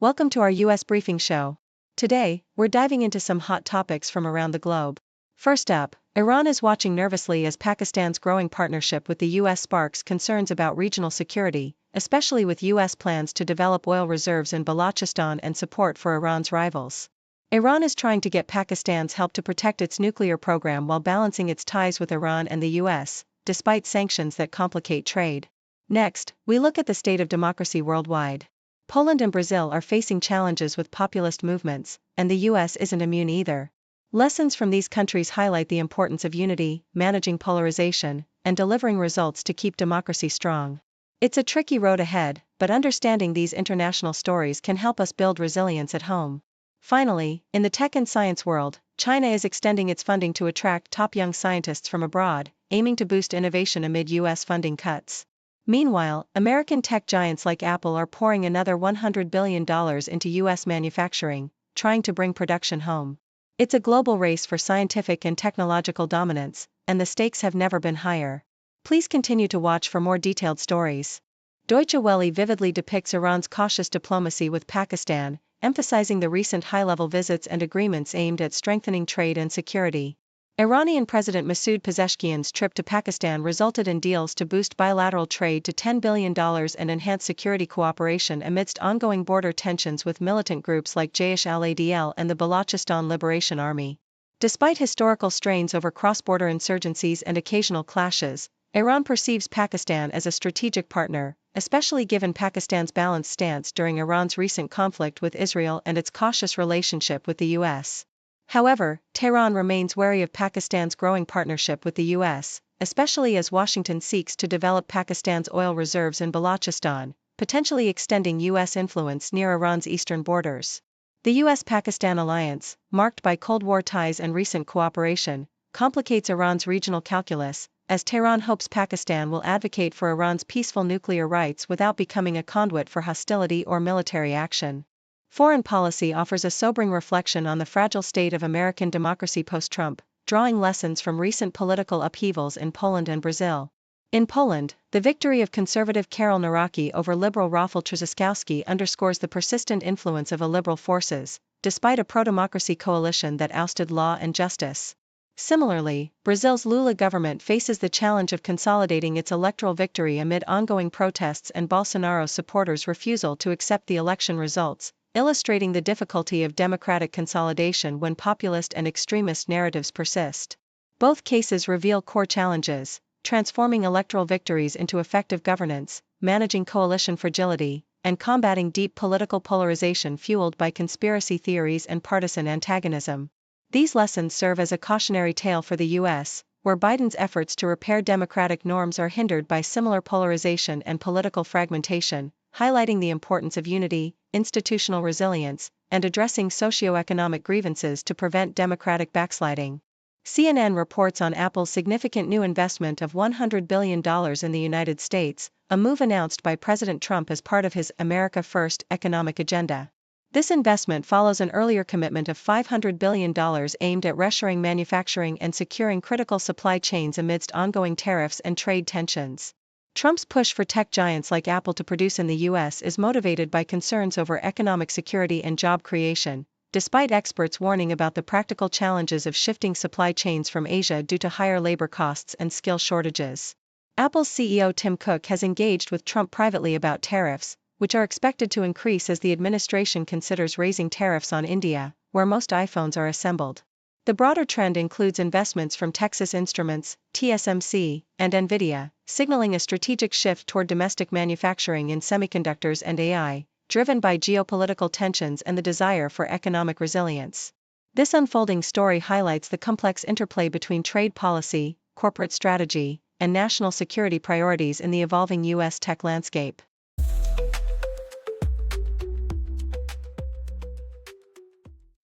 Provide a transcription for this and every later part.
Welcome to our US Briefing Show. Today, we're diving into some hot topics from around the globe. First up, Iran is watching nervously as Pakistan's growing partnership with the US sparks concerns about regional security, especially with US plans to develop oil reserves in Balochistan and support for Iran's rivals. Iran is trying to get Pakistan's help to protect its nuclear program while balancing its ties with Iran and the US, despite sanctions that complicate trade. Next, we look at the state of democracy worldwide. Poland and Brazil are facing challenges with populist movements, and the US isn't immune either. Lessons from these countries highlight the importance of unity, managing polarization, and delivering results to keep democracy strong. It's a tricky road ahead, but understanding these international stories can help us build resilience at home. Finally, in the tech and science world, China is extending its funding to attract top young scientists from abroad, aiming to boost innovation amid US funding cuts. Meanwhile, American tech giants like Apple are pouring another $100 billion into US manufacturing, trying to bring production home. It's a global race for scientific and technological dominance, and the stakes have never been higher. Please continue to watch for more detailed stories. Deutsche Welle vividly depicts Iran's cautious diplomacy with Pakistan, emphasizing the recent high-level visits and agreements aimed at strengthening trade and security. Iranian President Masoud Pezeshkian's trip to Pakistan resulted in deals to boost bilateral trade to $10 billion and enhance security cooperation amidst ongoing border tensions with militant groups like Jaish al-Adl and the Balochistan Liberation Army. Despite historical strains over cross-border insurgencies and occasional clashes, Iran perceives Pakistan as a strategic partner, especially given Pakistan's balanced stance during Iran's recent conflict with Israel and its cautious relationship with the US. However, Tehran remains wary of Pakistan's growing partnership with the US, especially as Washington seeks to develop Pakistan's oil reserves in Balochistan, potentially extending US influence near Iran's eastern borders. The US-Pakistan alliance, marked by Cold War ties and recent cooperation, complicates Iran's regional calculus, as Tehran hopes Pakistan will advocate for Iran's peaceful nuclear rights without becoming a conduit for hostility or military action. Foreign policy offers a sobering reflection on the fragile state of American democracy post-Trump, drawing lessons from recent political upheavals in Poland and Brazil. In Poland, the victory of conservative Karol Nawrocki over liberal Rafał Trzaskowski underscores the persistent influence of illiberal forces, despite a pro-democracy coalition that ousted Law and Justice. Similarly, Brazil's Lula government faces the challenge of consolidating its electoral victory amid ongoing protests and Bolsonaro's supporters' refusal to accept the election results, illustrating the difficulty of democratic consolidation when populist and extremist narratives persist. Both cases reveal core challenges: transforming electoral victories into effective governance, managing coalition fragility, and combating deep political polarization fueled by conspiracy theories and partisan antagonism. These lessons serve as a cautionary tale for the US, where Biden's efforts to repair democratic norms are hindered by similar polarization and political fragmentation, highlighting the importance of unity, institutional resilience, and addressing socio-economic grievances to prevent democratic backsliding. CNN reports on Apple's significant new investment of $100 billion in the United States, a move announced by President Trump as part of his America First economic agenda. This investment follows an earlier commitment of $500 billion aimed at reshoring manufacturing and securing critical supply chains amidst ongoing tariffs and trade tensions. Trump's push for tech giants like Apple to produce in the US is motivated by concerns over economic security and job creation, despite experts warning about the practical challenges of shifting supply chains from Asia due to higher labor costs and skill shortages. Apple's CEO Tim Cook has engaged with Trump privately about tariffs, which are expected to increase as the administration considers raising tariffs on India, where most iPhones are assembled. The broader trend includes investments from Texas Instruments, TSMC, and Nvidia, signaling a strategic shift toward domestic manufacturing in semiconductors and AI, driven by geopolitical tensions and the desire for economic resilience. This unfolding story highlights the complex interplay between trade policy, corporate strategy, and national security priorities in the evolving US tech landscape.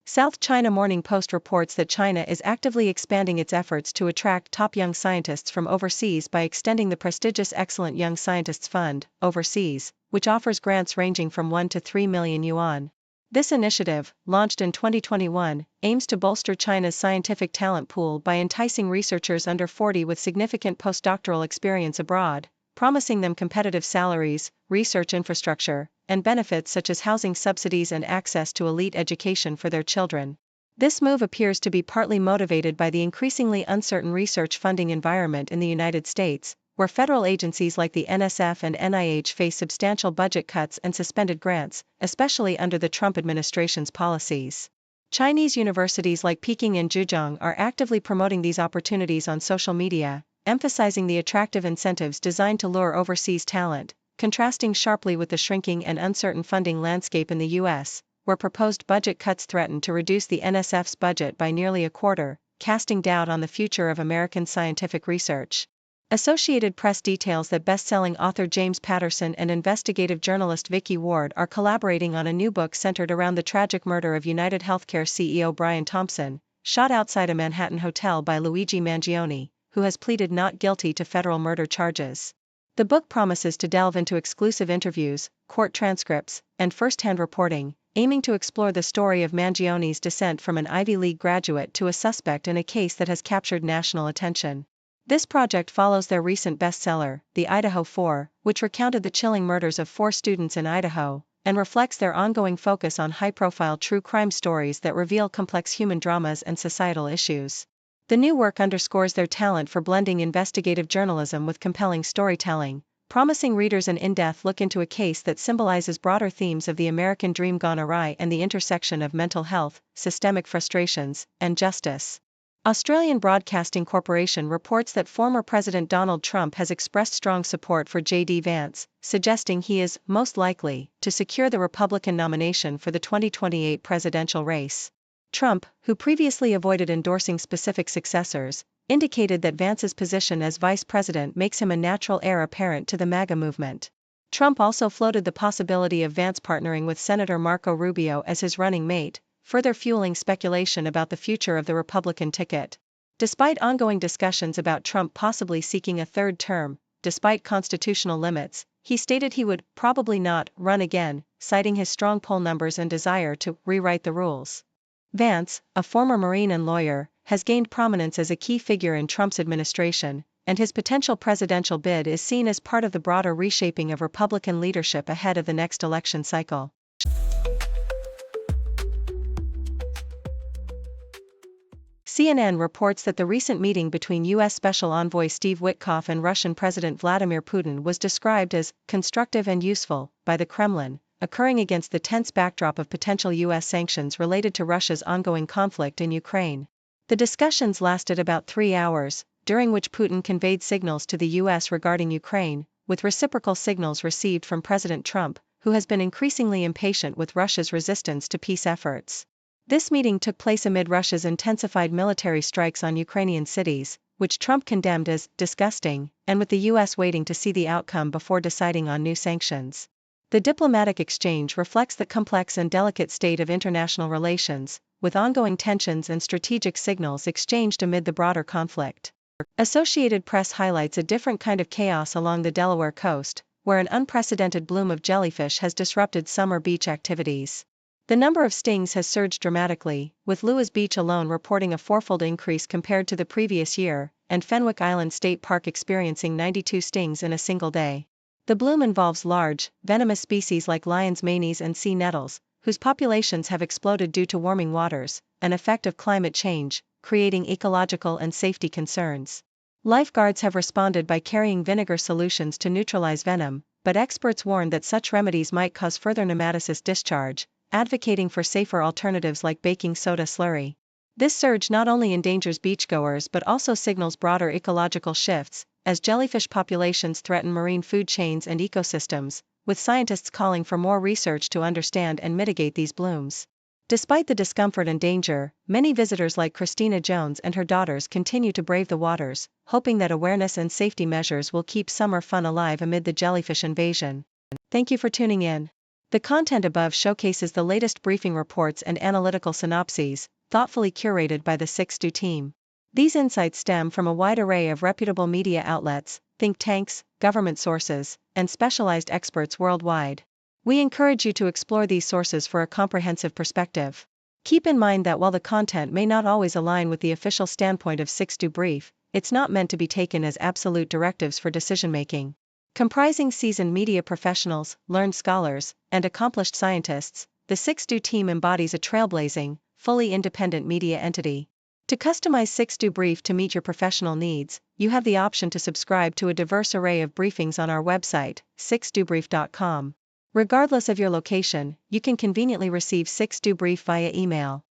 South China Morning Post reports that China is actively expanding its efforts to attract top young scientists from overseas by extending the prestigious Excellent Young Scientists Fund, overseas, which offers grants ranging from 1 to 3 million yuan. This initiative, launched in 2021, aims to bolster China's scientific talent pool by enticing researchers under 40 with significant postdoctoral experience abroad, promising them competitive salaries, research infrastructure, and benefits such as housing subsidies and access to elite education for their children. This move appears to be partly motivated by the increasingly uncertain research funding environment in the United States, where federal agencies like the NSF and NIH face substantial budget cuts and suspended grants, especially under the Trump administration's policies. Chinese universities like Peking and Zhejiang are actively promoting these opportunities on social media, emphasizing the attractive incentives designed to lure overseas talent, contrasting sharply with the shrinking and uncertain funding landscape in the U.S., where proposed budget cuts threaten to reduce the NSF's budget by nearly a quarter, casting doubt on the future of American scientific research. Associated Press details that best-selling author James Patterson and investigative journalist Vicky Ward are collaborating on a new book centered around the tragic murder of United Healthcare CEO Brian Thompson, shot outside a Manhattan hotel by Luigi Mangione, who has pleaded not guilty to federal murder charges. The book promises to delve into exclusive interviews, court transcripts, and first-hand reporting, aiming to explore the story of Mangione's descent from an Ivy League graduate to a suspect in a case that has captured national attention. This project follows their recent bestseller, The Idaho 4, which recounted the chilling murders of 4 students in Idaho, and reflects their ongoing focus on high-profile true crime stories that reveal complex human dramas and societal issues. The new work underscores their talent for blending investigative journalism with compelling storytelling, promising readers an in-depth look into a case that symbolizes broader themes of the American dream gone awry and the intersection of mental health, systemic frustrations, and justice. Australian Broadcasting Corporation reports that former President Donald Trump has expressed strong support for J.D. Vance, suggesting he is, most likely, to secure the Republican nomination for the 2028 presidential race. Trump, who previously avoided endorsing specific successors, indicated that Vance's position as vice president makes him a natural heir apparent to the MAGA movement. Trump also floated the possibility of Vance partnering with Senator Marco Rubio as his running mate, further fueling speculation about the future of the Republican ticket. Despite ongoing discussions about Trump possibly seeking a third term, despite constitutional limits, he stated he would probably not run again, citing his strong poll numbers and desire to rewrite the rules. Vance, a former Marine and lawyer, has gained prominence as a key figure in Trump's administration, and his potential presidential bid is seen as part of the broader reshaping of Republican leadership ahead of the next election cycle. CNN reports that the recent meeting between U.S. Special Envoy Steve Witkoff and Russian President Vladimir Putin was described as constructive and useful by the Kremlin, occurring against the tense backdrop of potential U.S. sanctions related to Russia's ongoing conflict in Ukraine. The discussions lasted about 3 hours, during which Putin conveyed signals to the U.S. regarding Ukraine, with reciprocal signals received from President Trump, who has been increasingly impatient with Russia's resistance to peace efforts. This meeting took place amid Russia's intensified military strikes on Ukrainian cities, which Trump condemned as disgusting, and with the U.S. waiting to see the outcome before deciding on new sanctions. The diplomatic exchange reflects the complex and delicate state of international relations, with ongoing tensions and strategic signals exchanged amid the broader conflict. Associated Press highlights a different kind of chaos along the Delaware coast, where an unprecedented bloom of jellyfish has disrupted summer beach activities. The number of stings has surged dramatically, with Lewis Beach alone reporting a 4-fold increase compared to the previous year, and Fenwick Island State Park experiencing 92 stings in a single day. The bloom involves large, venomous species like lion's manes and sea nettles, whose populations have exploded due to warming waters, an effect of climate change, creating ecological and safety concerns. Lifeguards have responded by carrying vinegar solutions to neutralize venom, but experts warn that such remedies might cause further nematocyst discharge, advocating for safer alternatives like baking soda slurry. This surge not only endangers beachgoers but also signals broader ecological shifts, as jellyfish populations threaten marine food chains and ecosystems, with scientists calling for more research to understand and mitigate these blooms. Despite the discomfort and danger, many visitors like Christina Jones and her daughters continue to brave the waters, hoping that awareness and safety measures will keep summer fun alive amid the jellyfish invasion. Thank you for tuning in. The content above showcases the latest briefing reports and analytical synopses, thoughtfully curated by the 6Do team. These insights stem from a wide array of reputable media outlets, think tanks, government sources, and specialized experts worldwide. We encourage you to explore these sources for a comprehensive perspective. Keep in mind that while the content may not always align with the official standpoint of 6Do Brief, it's not meant to be taken as absolute directives for decision-making. Comprising seasoned media professionals, learned scholars, and accomplished scientists, the 6Do team embodies a trailblazing, fully independent media entity. To customize 6Do Brief to meet your professional needs, you have the option to subscribe to a diverse array of briefings on our website, 6dobrief.com. Regardless of your location, you can conveniently receive 6Do Brief via email.